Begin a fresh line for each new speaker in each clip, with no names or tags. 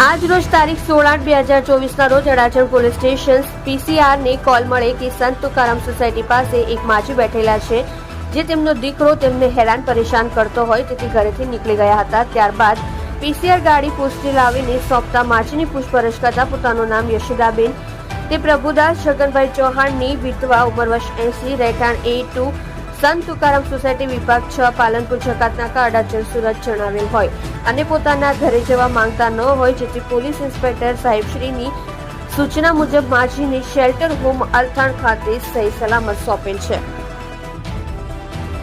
આજ રોજ તારીખ 16/8/2024 રોજ અડાજણ પોલીસ સ્ટેશન પીસીઆરને કોલ મળે કે સંત તુકારામ સોસાયટી પાસે એક માજી બેઠેલા છે જે તેમનો દીકરો તેમને હેરાન પરેશાન કરતો હોય તેથી ઘરેથી નીકળી ગયા હતા। ત્યારબાદ પીસીઆર ગાડી પોસ્ટે લાવીને સોંપતા માજીની પૂછપરછ કરતા પોતાનું નામ યશોદાબેન તે પ્રભુદાસ છગનભાઈ ચૌહાણની વિધવા ઉંમર વર્ષ 80 રહેઠાણ A2 સંત તુકારામ સોસાયટી વિભાગ 6 પાલનપુર જકાતનાકા અડાજણ સુરત જણાવેલ હોય અને પોતાના ઘરે જવા માંગતા ન હોય જેથી પોલીસ ઇન્સ્પેક્ટર સાહેબશ્રીની સૂચના મુજબ માજીને શેલ્ટર હોમ અલથાણ ખાતે સહી સલામત સોંપેલ છે।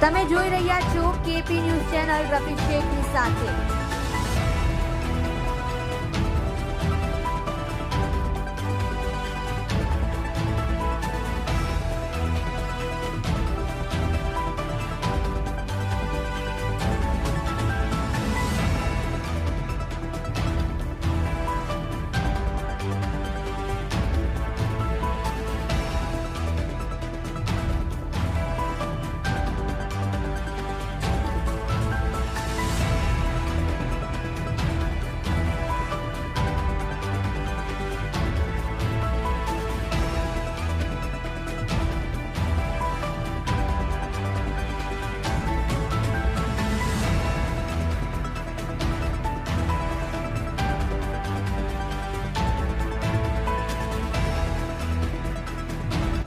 તમે જોઈ રહ્યા છો કેપી ન્યૂઝ ચેનલ રફીક શેખની સાથે।